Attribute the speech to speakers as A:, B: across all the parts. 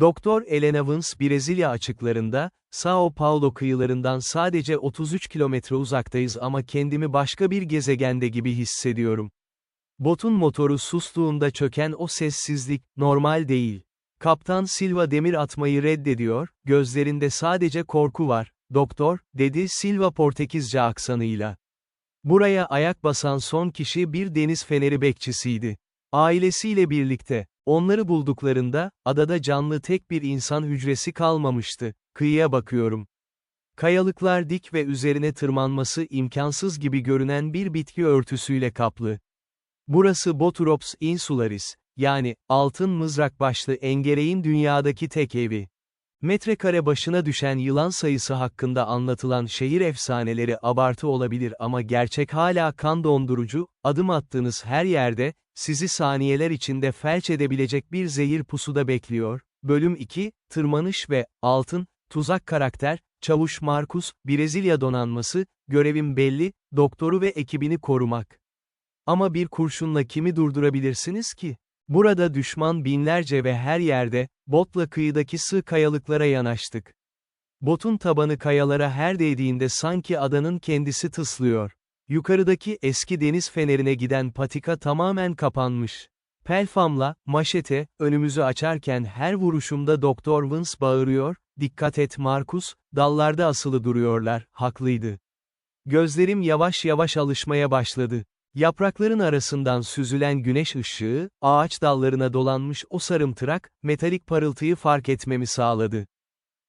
A: Doktor Elena Vance Brezilya açıklarında, São Paulo kıyılarından sadece 33 kilometre uzaktayız ama kendimi başka bir gezegende gibi hissediyorum. Botun motoru sustuğunda çöken o sessizlik, normal değil. Kaptan Silva demir atmayı reddediyor, gözlerinde sadece korku var, doktor, dedi Silva Portekizce aksanıyla. Buraya ayak basan son kişi bir deniz feneri bekçisiydi. Ailesiyle birlikte, onları bulduklarında, adada canlı tek bir insan hücresi kalmamıştı. Kıyıya bakıyorum. Kayalıklar dik ve üzerine tırmanması imkansız gibi görünen bir bitki örtüsüyle kaplı. Burası Boturops insularis, yani, altın mızrak başlı engereğin dünyadaki tek evi. Metrekare başına düşen yılan sayısı hakkında anlatılan şehir efsaneleri abartı olabilir ama gerçek hala kan dondurucu, adım attığınız her yerde, sizi saniyeler içinde felç edebilecek bir zehir pusuda bekliyor. Bölüm 2, Tırmanış ve Altın, Tuzak Karakter, Çavuş Marcus, Brezilya donanması, görevim belli, doktoru ve ekibini korumak. Ama bir kurşunla kimi durdurabilirsiniz ki? Burada düşman binlerce ve her yerde, botla kıyıdaki sığ kayalıklara yanaştık. Botun tabanı kayalara her değdiğinde sanki adanın kendisi tıslıyor. Yukarıdaki eski deniz fenerine giden patika tamamen kapanmış. Pelfamla, maşete, önümüzü açarken her vuruşumda Doktor Vance bağırıyor, "Dikkat et Marcus, dallarda asılı duruyorlar," haklıydı. Gözlerim yavaş yavaş alışmaya başladı. Yaprakların arasından süzülen güneş ışığı, ağaç dallarına dolanmış o sarımtırak, metalik parıltıyı fark etmemi sağladı.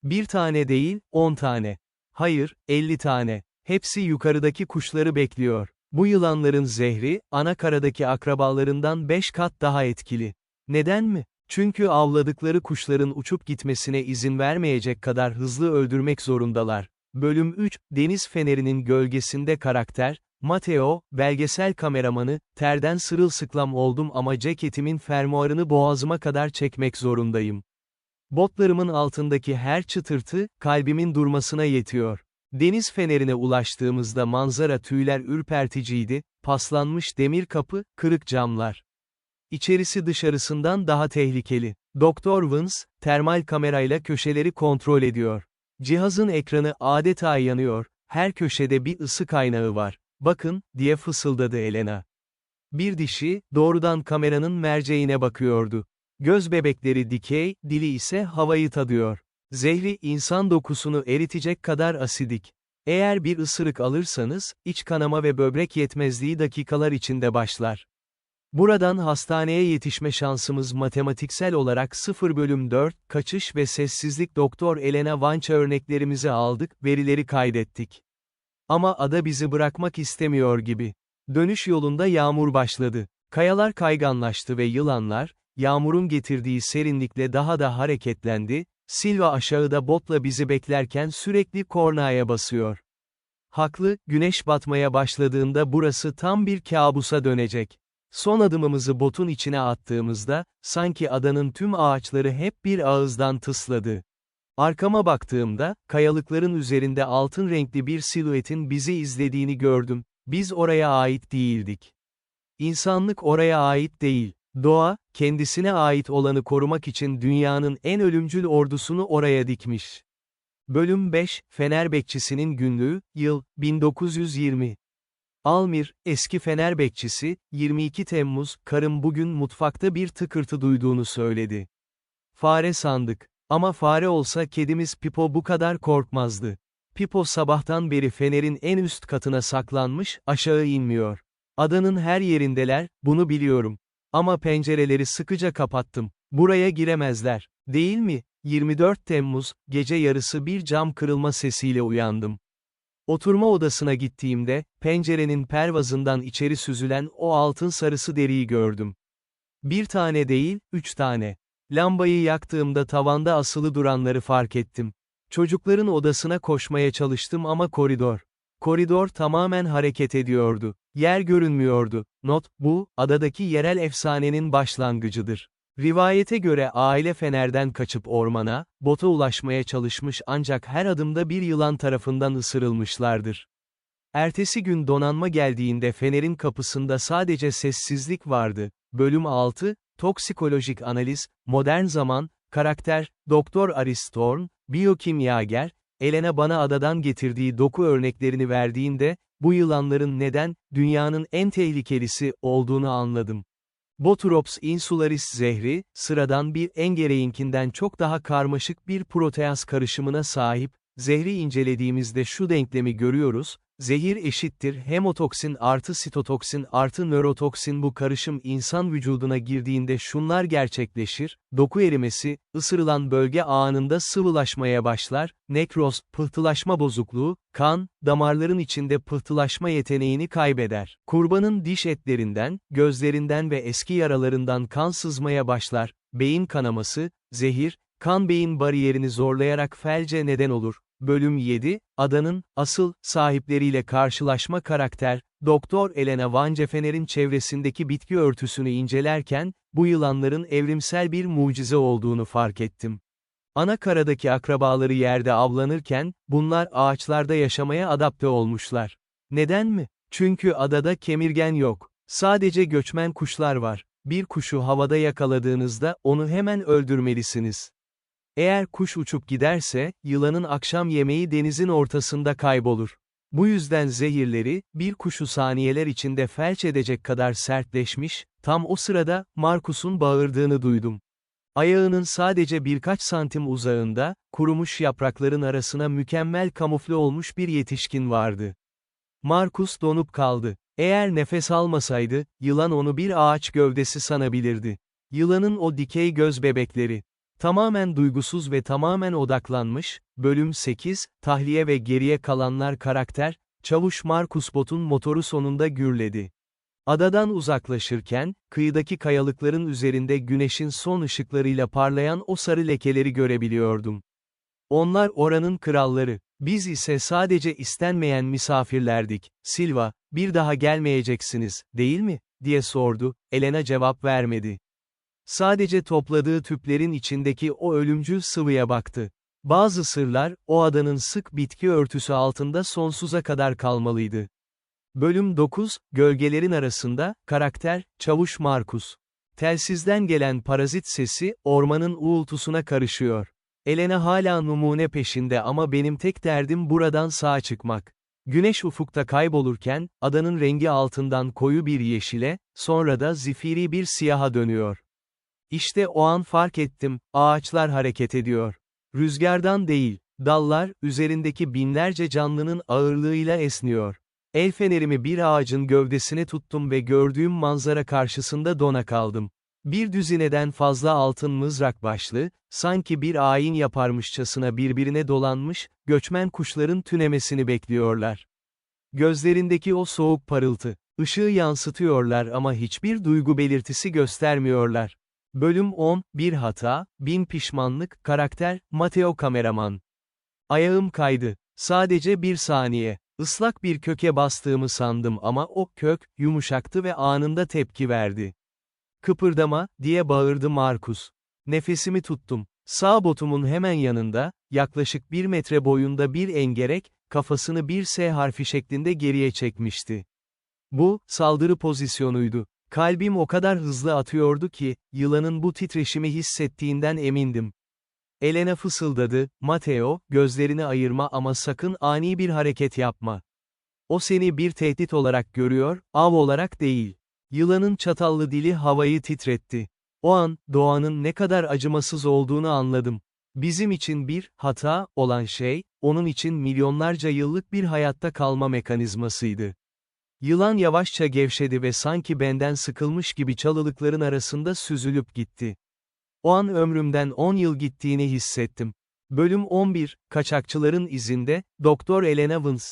A: Bir tane değil, 10 tane. Hayır, 50 tane. Hepsi yukarıdaki kuşları bekliyor. Bu yılanların zehri, ana karadaki akrabalarından 5 kat daha etkili. Neden mi? Çünkü avladıkları kuşların uçup gitmesine izin vermeyecek kadar hızlı öldürmek zorundalar. Bölüm 3, Deniz Feneri'nin gölgesinde karakter, Mateo, belgesel kameramanı, terden sırılsıklam oldum ama ceketimin fermuarını boğazıma kadar çekmek zorundayım. Botlarımın altındaki her çıtırtı, kalbimin durmasına yetiyor. Deniz fenerine ulaştığımızda manzara tüyler ürperticiydi, paslanmış demir kapı, kırık camlar. İçerisi dışarısından daha tehlikeli. Doktor Vance, termal kamerayla köşeleri kontrol ediyor. Cihazın ekranı adeta yanıyor, her köşede bir ısı kaynağı var. "Bakın," diye fısıldadı Elena. Bir dişi, doğrudan kameranın merceğine bakıyordu. Göz bebekleri dikey, dili ise havayı tadıyor. Zehri insan dokusunu eritecek kadar asidik. Eğer bir ısırık alırsanız, iç kanama ve böbrek yetmezliği dakikalar içinde başlar. Buradan hastaneye yetişme şansımız matematiksel olarak 0/4, kaçış ve sessizlik. Doktor Elena Vance örneklerimizi aldık, verileri kaydettik. Ama ada bizi bırakmak istemiyor gibi. Dönüş yolunda yağmur başladı. Kayalar kayganlaştı ve yılanlar, yağmurun getirdiği serinlikle daha da hareketlendi. Silva aşağıda botla bizi beklerken sürekli kornaya basıyor. Haklı, güneş batmaya başladığında burası tam bir kabusa dönecek. Son adımımızı botun içine attığımızda, sanki adanın tüm ağaçları hep bir ağızdan tısladı. Arkama baktığımda, kayalıkların üzerinde altın renkli bir silüetin bizi izlediğini gördüm. Biz oraya ait değildik. İnsanlık oraya ait değil. Doğa, kendisine ait olanı korumak için dünyanın en ölümcül ordusunu oraya dikmiş. Bölüm 5, Fener Bekçisinin Günlüğü, Yıl, 1920. Almir, eski Fener Bekçisi, 22 Temmuz, karım bugün mutfakta bir tıkırtı duyduğunu söyledi. Fare sandık. Ama fare olsa kedimiz Pipo bu kadar korkmazdı. Pipo sabahtan beri fenerin en üst katına saklanmış, aşağı inmiyor. Adanın her yerindeler, bunu biliyorum. Ama pencereleri sıkıca kapattım. Buraya giremezler. Değil mi? 24 Temmuz, gece yarısı bir cam kırılma sesiyle uyandım. Oturma odasına gittiğimde, pencerenin pervazından içeri süzülen o altın sarısı deriyi gördüm. Bir tane değil, 3 tane. Lambayı yaktığımda tavanda asılı duranları fark ettim. Çocukların odasına koşmaya çalıştım ama koridor tamamen hareket ediyordu. Yer görünmüyordu. Not, bu, adadaki yerel efsanenin başlangıcıdır. Rivayete göre aile fenerden kaçıp ormana, bota ulaşmaya çalışmış ancak her adımda bir yılan tarafından ısırılmışlardır. Ertesi gün donanma geldiğinde fenerin kapısında sadece sessizlik vardı. Bölüm 6, Toksikolojik Analiz, Modern Zaman, Karakter, Doktor Aristorn, biyokimyager, Elena bana adadan getirdiği doku örneklerini verdiğinde, bu yılanların neden, dünyanın en tehlikelisi, olduğunu anladım. Boturops insularis zehri, sıradan bir engereinkinden çok daha karmaşık bir proteaz karışımına sahip, zehri incelediğimizde şu denklemi görüyoruz, zehir eşittir hemotoksin artı sitotoksin artı nörotoksin. Bu karışım insan vücuduna girdiğinde şunlar gerçekleşir, doku erimesi, ısırılan bölge anında sıvılaşmaya başlar, nekroz, pıhtılaşma bozukluğu, kan, damarların içinde pıhtılaşma yeteneğini kaybeder. Kurbanın diş etlerinden, gözlerinden ve eski yaralarından kan sızmaya başlar, beyin kanaması, zehir, kan beyin bariyerini zorlayarak felce neden olur. Bölüm 7, adanın, asıl, sahipleriyle karşılaşma. Karakter, Doktor Elena Van Jeffener'in çevresindeki bitki örtüsünü incelerken, bu yılanların evrimsel bir mucize olduğunu fark ettim. Ana karadaki akrabaları yerde avlanırken, bunlar ağaçlarda yaşamaya adapte olmuşlar. Neden mi? Çünkü adada kemirgen yok. Sadece göçmen kuşlar var. Bir kuşu havada yakaladığınızda, onu hemen öldürmelisiniz. Eğer kuş uçup giderse, yılanın akşam yemeği denizin ortasında kaybolur. Bu yüzden zehirleri, bir kuşu saniyeler içinde felç edecek kadar sertleşmiş, tam o sırada, Markus'un bağırdığını duydum. Ayağının sadece birkaç santim uzağında, kurumuş yaprakların arasına mükemmel kamufle olmuş bir yetişkin vardı. Markus donup kaldı. Eğer nefes almasaydı, yılan onu bir ağaç gövdesi sanabilirdi. Yılanın o dikey göz bebekleri. Tamamen duygusuz ve tamamen odaklanmış. Bölüm 8, tahliye ve geriye kalanlar. Karakter, Çavuş Markus botun motoru sonunda gürledi. Adadan uzaklaşırken, kıyıdaki kayalıkların üzerinde güneşin son ışıklarıyla parlayan o sarı lekeleri görebiliyordum. Onlar oranın kralları. Biz ise sadece istenmeyen misafirlerdik. Silva, bir daha gelmeyeceksiniz, değil mi? Diye sordu. Elena cevap vermedi. Sadece topladığı tüplerin içindeki o ölümcül sıvıya baktı. Bazı sırlar, o adanın sık bitki örtüsü altında sonsuza kadar kalmalıydı. Bölüm 9, Gölgelerin arasında. Karakter, Çavuş Markus. Telsizden gelen parazit sesi, ormanın uğultusuna karışıyor. Elena hala numune peşinde ama benim tek derdim buradan sağ çıkmak. Güneş ufukta kaybolurken, adanın rengi altından koyu bir yeşile, sonra da zifiri bir siyaha dönüyor. İşte o an fark ettim, ağaçlar hareket ediyor. Rüzgardan değil, dallar, üzerindeki binlerce canlının ağırlığıyla esniyor. El fenerimi bir ağacın gövdesine tuttum ve gördüğüm manzara karşısında dona kaldım. Bir düzineden fazla altın mızrak başlı, sanki bir ayin yaparmışçasına birbirine dolanmış, göçmen kuşların tünemesini bekliyorlar. Gözlerindeki o soğuk parıltı, ışığı yansıtıyorlar ama hiçbir duygu belirtisi göstermiyorlar. Bölüm 10, Bir hata, bin pişmanlık. Karakter, Mateo kameraman. Ayağım kaydı. Sadece bir saniye. Islak bir köke bastığımı sandım ama o kök, yumuşaktı ve anında tepki verdi. Kıpırdama, diye bağırdı Markus. Nefesimi tuttum. Sağ botumun hemen yanında, yaklaşık 1 metre boyunda bir engerek, kafasını bir S harfi şeklinde geriye çekmişti. Bu, saldırı pozisyonuydu. Kalbim o kadar hızlı atıyordu ki, yılanın bu titreşimi hissettiğinden emindim. Elena fısıldadı, Mateo, gözlerini ayırma ama sakın ani bir hareket yapma. O seni bir tehdit olarak görüyor, av olarak değil. Yılanın çatallı dili havayı titretti. O an, doğanın ne kadar acımasız olduğunu anladım. Bizim için bir hata olan şey, onun için milyonlarca yıllık bir hayatta kalma mekanizmasıydı. Yılan yavaşça gevşedi ve sanki benden sıkılmış gibi çalılıkların arasında süzülüp gitti. O an ömrümden 10 yıl gittiğini hissettim. Bölüm 11, Kaçakçıların izinde, Doktor Elena Vance.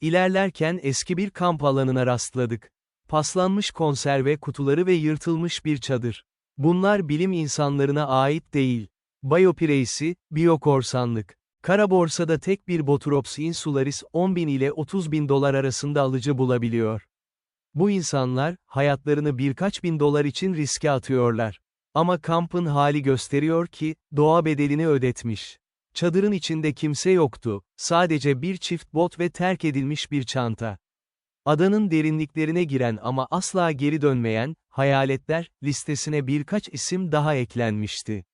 A: İlerlerken eski bir kamp alanına rastladık. Paslanmış konserve kutuları ve yırtılmış bir çadır. Bunlar bilim insanlarına ait değil. Biopiracy, biyokorsanlık. Kara borsada tek bir Boturops insularis 10.000 ile 30.000 dolar arasında alıcı bulabiliyor. Bu insanlar, hayatlarını birkaç bin dolar için riske atıyorlar. Ama kampın hali gösteriyor ki, doğa bedelini ödetmiş. Çadırın içinde kimse yoktu, sadece bir çift bot ve terk edilmiş bir çanta. Adanın derinliklerine giren ama asla geri dönmeyen, hayaletler, listesine birkaç isim daha eklenmişti.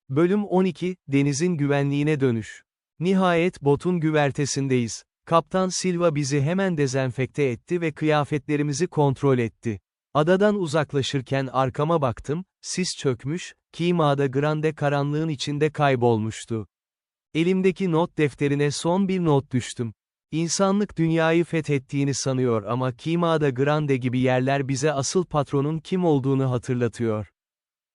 A: Bölüm 12, Denizin güvenliğine dönüş. Nihayet botun güvertesindeyiz. Kaptan Silva bizi hemen dezenfekte etti ve kıyafetlerimizi kontrol etti. Adadan uzaklaşırken arkama baktım, sis çökmüş, Queimada Grande karanlığın içinde kaybolmuştu. Elimdeki not defterine son bir not düştüm. İnsanlık dünyayı fethettiğini sanıyor ama Queimada Grande gibi yerler bize asıl patronun kim olduğunu hatırlatıyor.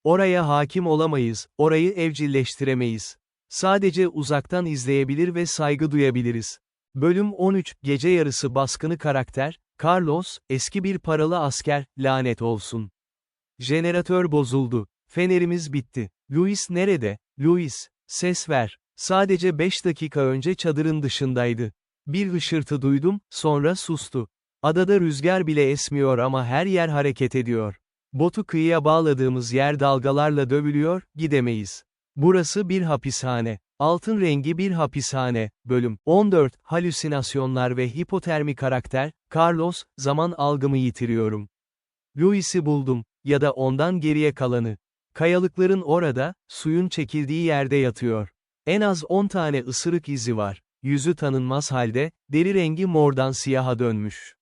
A: Oraya hakim olamayız, orayı evcilleştiremeyiz. Sadece uzaktan izleyebilir ve saygı duyabiliriz. Bölüm 13, Gece yarısı baskını karakter, Carlos, eski bir paralı asker, lanet olsun. Jeneratör bozuldu. Fenerimiz bitti. Luis nerede? Luis, ses ver. Sadece 5 dakika önce çadırın dışındaydı. Bir hışırtı duydum, sonra sustu. Adada rüzgar bile esmiyor ama her yer hareket ediyor. Botu kıyıya bağladığımız yer dalgalarla dövülüyor, gidemeyiz. Burası bir hapishane. Altın rengi bir hapishane. Bölüm 14, Halüsinasyonlar ve hipotermi karakter, Carlos, zaman algımı yitiriyorum. Louis'i buldum, ya da ondan geriye kalanı. Kayalıkların orada, suyun çekildiği yerde yatıyor. En az 10 tane ısırık izi var. Yüzü tanınmaz halde, deri rengi mordan siyaha dönmüş.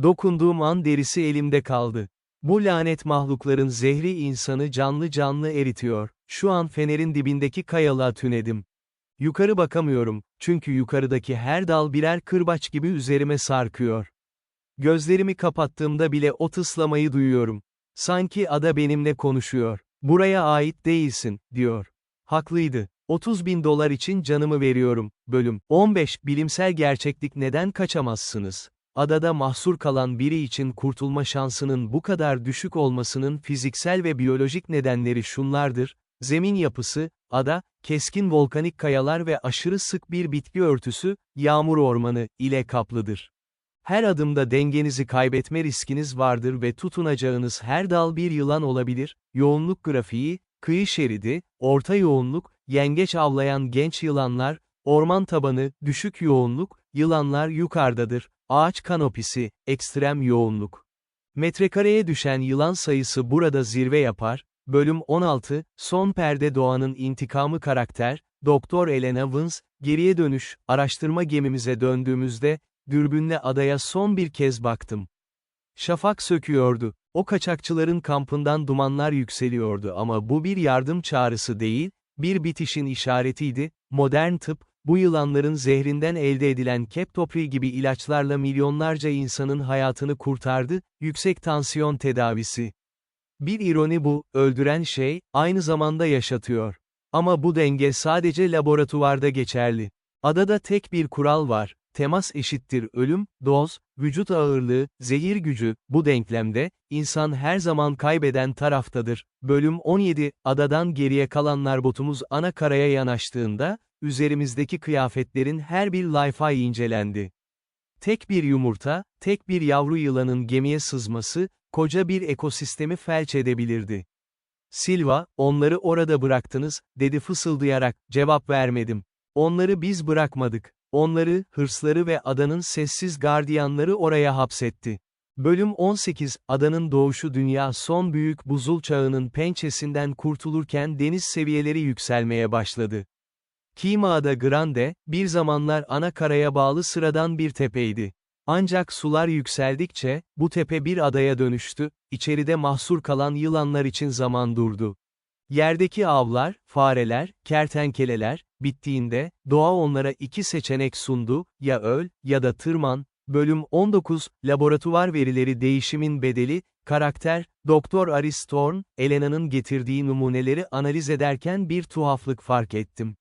A: Dokunduğum an derisi elimde kaldı. Bu lanet mahlukların zehri insanı canlı canlı eritiyor. Şu an fenerin dibindeki kayalığa tünedim. Yukarı bakamıyorum, çünkü yukarıdaki her dal birer kırbaç gibi üzerime sarkıyor. Gözlerimi kapattığımda bile o tıslamayı duyuyorum. Sanki ada benimle konuşuyor. Buraya ait değilsin, diyor. Haklıydı. 30.000 dolar için canımı veriyorum. Bölüm 15, Bilimsel gerçeklik neden kaçamazsınız? Adada mahsur kalan biri için kurtulma şansının bu kadar düşük olmasının fiziksel ve biyolojik nedenleri şunlardır: zemin yapısı, ada, keskin volkanik kayalar ve aşırı sık bir bitki örtüsü, yağmur ormanı, ile kaplıdır. Her adımda dengenizi kaybetme riskiniz vardır ve tutunacağınız her dal bir yılan olabilir. Yoğunluk grafiği, kıyı şeridi, orta yoğunluk, yengeç avlayan genç yılanlar, orman tabanı, düşük yoğunluk, yılanlar yukarıdadır. Ağaç kanopisi, ekstrem yoğunluk. Metrekareye düşen yılan sayısı burada zirve yapar. Bölüm 16, Son perde doğanın intikamı karakter, Doktor Elena Vance, geriye dönüş, araştırma gemimize döndüğümüzde, dürbünle adaya son bir kez baktım. Şafak söküyordu. O kaçakçıların kampından dumanlar yükseliyordu ama bu bir yardım çağrısı değil, bir bitişin işaretiydi. Modern tıp, bu yılanların zehrinden elde edilen Keptopri gibi ilaçlarla milyonlarca insanın hayatını kurtardı, yüksek tansiyon tedavisi. Bir ironi bu, öldüren şey, aynı zamanda yaşatıyor. Ama bu denge sadece laboratuvarda geçerli. Adada tek bir kural var: temas eşittir ölüm, doz, vücut ağırlığı, zehir gücü. Bu denklemde, insan her zaman kaybeden taraftadır. Bölüm 17, Adadan geriye kalanlar botumuz ana karaya yanaştığında, üzerimizdeki kıyafetlerin her bir layfı incelendi. Tek bir yumurta, tek bir yavru yılanın gemiye sızması, koca bir ekosistemi felç edebilirdi. Silva, onları orada bıraktınız, dedi fısıldayarak. Cevap vermedim. Onları biz bırakmadık. Onları, hırsları ve adanın sessiz gardiyanları oraya hapsetti. Bölüm 18, Adanın doğuşu. Dünya son büyük buzul çağının pençesinden kurtulurken deniz seviyeleri yükselmeye başladı. Queimada Grande, bir zamanlar ana karaya bağlı sıradan bir tepeydi. Ancak sular yükseldikçe, bu tepe bir adaya dönüştü, içeride mahsur kalan yılanlar için zaman durdu. Yerdeki avlar, fareler, kertenkeleler, bittiğinde, doğa onlara iki seçenek sundu: ya öl, ya da tırman. Bölüm 19, Laboratuvar verileri değişimin bedeli, karakter, Doktor Aris Thorne, Elena'nın getirdiği numuneleri analiz ederken bir tuhaflık fark ettim.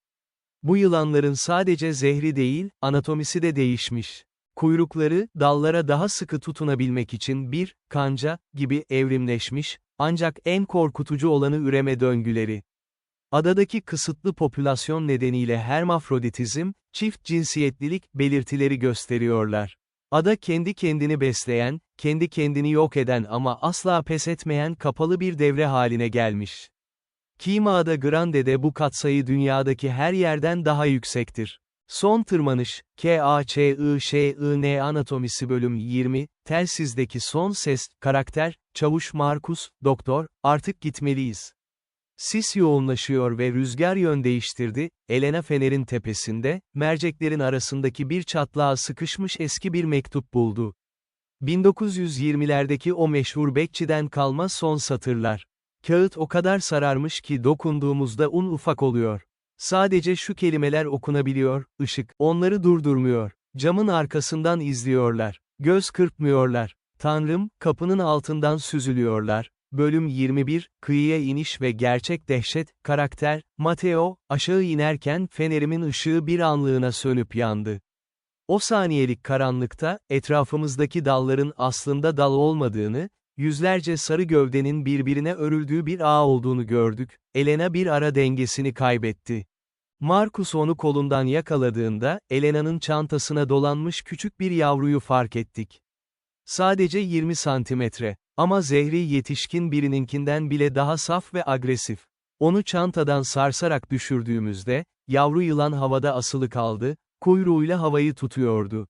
A: Bu yılanların sadece zehri değil, anatomisi de değişmiş. Kuyrukları, dallara daha sıkı tutunabilmek için bir kanca gibi evrimleşmiş, ancak en korkutucu olanı üreme döngüleri. Adadaki kısıtlı popülasyon nedeniyle hermafroditizm, çift cinsiyetlilik belirtileri gösteriyorlar. Ada kendi kendini besleyen, kendi kendini yok eden ama asla pes etmeyen kapalı bir devre haline gelmiş. Queimada Grande'de bu katsayı dünyadaki her yerden daha yüksektir. Son tırmanış, KAÇIŞIN anatomisi. Bölüm 20, Telsizdeki son ses, karakter, Çavuş Markus, Doktor, artık gitmeliyiz. Sis yoğunlaşıyor ve rüzgar yön değiştirdi. Elena fenerin tepesinde, merceklerin arasındaki bir çatlağa sıkışmış eski bir mektup buldu. 1920'lerdeki o meşhur bekçiden kalma son satırlar. Kağıt o kadar sararmış ki dokunduğumuzda un ufak oluyor. Sadece şu kelimeler okunabiliyor, ışık, onları durdurmuyor. Camın arkasından izliyorlar. Göz kırpmıyorlar. Tanrım, kapının altından süzülüyorlar. Bölüm 21, Kıyıya iniş ve gerçek dehşet, karakter, Mateo, aşağı inerken fenerimin ışığı bir anlığına sönüp yandı. O saniyelik karanlıkta, etrafımızdaki dalların aslında dal olmadığını, yüzlerce sarı gövdenin birbirine örüldüğü bir ağ olduğunu gördük. Elena bir ara dengesini kaybetti. Marcus onu kolundan yakaladığında, Elena'nın çantasına dolanmış küçük bir yavruyu fark ettik. Sadece 20 santimetre. Ama zehri yetişkin birininkinden bile daha saf ve agresif. Onu çantadan sarsarak düşürdüğümüzde, yavru yılan havada asılı kaldı, kuyruğuyla havayı tutuyordu.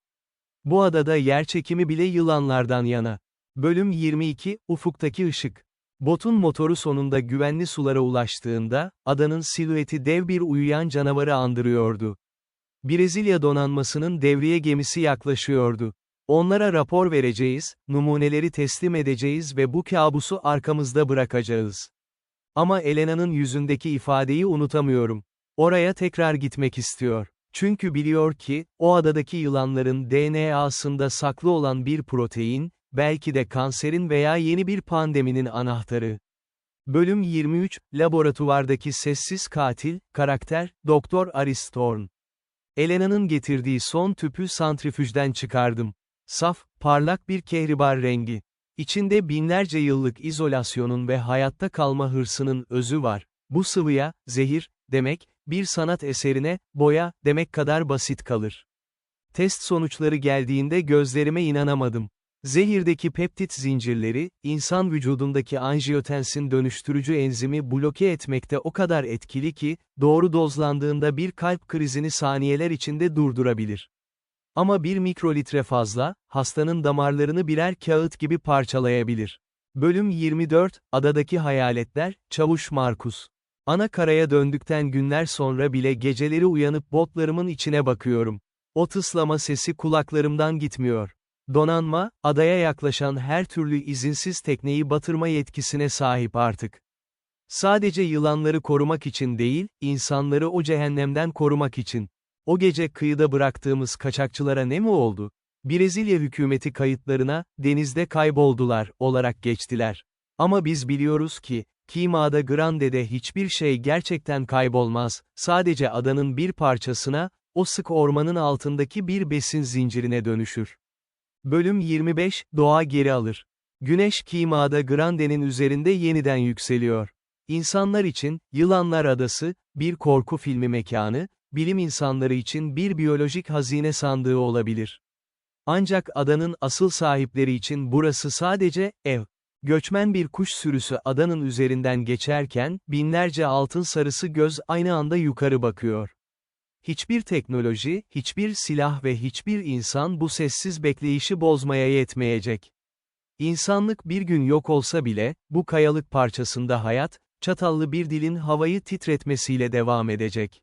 A: Bu adada yerçekimi bile yılanlardan yana. Bölüm 22, Ufuktaki ışık. Botun motoru sonunda güvenli sulara ulaştığında, adanın silüeti dev bir uyuyan canavarı andırıyordu. Brezilya donanmasının devriye gemisi yaklaşıyordu. Onlara rapor vereceğiz, numuneleri teslim edeceğiz ve bu kabusu arkamızda bırakacağız. Ama Elena'nın yüzündeki ifadeyi unutamıyorum. Oraya tekrar gitmek istiyor. Çünkü biliyor ki, o adadaki yılanların DNA'sında saklı olan bir protein, belki de kanserin veya yeni bir pandeminin anahtarı. Bölüm 23, Laboratuvardaki sessiz katil, karakter, Doktor Aristorn. Elena'nın getirdiği son tüpü santrifüjden çıkardım. Saf, parlak bir kehribar rengi. İçinde binlerce yıllık izolasyonun ve hayatta kalma hırsının özü var. Bu sıvıya, zehir, demek, bir sanat eserine, boya, demek kadar basit kalır. Test sonuçları geldiğinde gözlerime inanamadım. Zehirdeki peptit zincirleri, insan vücudundaki anjiyotensin dönüştürücü enzimi bloke etmekte o kadar etkili ki, doğru dozlandığında bir kalp krizini saniyeler içinde durdurabilir. Ama bir mikrolitre fazla, hastanın damarlarını birer kağıt gibi parçalayabilir. Bölüm 24, Adadaki Hayaletler, Çavuş Markus. Ana karaya döndükten günler sonra bile geceleri uyanıp botlarımın içine bakıyorum. O tıslama sesi kulaklarımdan gitmiyor. Donanma, adaya yaklaşan her türlü izinsiz tekneyi batırma yetkisine sahip artık. Sadece yılanları korumak için değil, insanları o cehennemden korumak için. O gece kıyıda bıraktığımız kaçakçılara ne mi oldu? Brezilya hükümeti kayıtlarına, denizde kayboldular, olarak geçtiler. Ama biz biliyoruz ki, Queimada Grande'de hiçbir şey gerçekten kaybolmaz, sadece adanın bir parçasına, o sık ormanın altındaki bir besin zincirine dönüşür. Bölüm 25, Doğa geri alır. Güneş Queimada Grande'nin üzerinde yeniden yükseliyor. İnsanlar için, Yılanlar Adası, bir korku filmi mekanı, bilim insanları için bir biyolojik hazine sandığı olabilir. Ancak adanın asıl sahipleri için burası sadece ev. Göçmen bir kuş sürüsü adanın üzerinden geçerken, binlerce altın sarısı göz aynı anda yukarı bakıyor. Hiçbir teknoloji, hiçbir silah ve hiçbir insan bu sessiz bekleyişi bozmaya yetmeyecek. İnsanlık bir gün yok olsa bile, bu kayalık parçasında hayat, çatallı bir dilin havayı titretmesiyle devam edecek.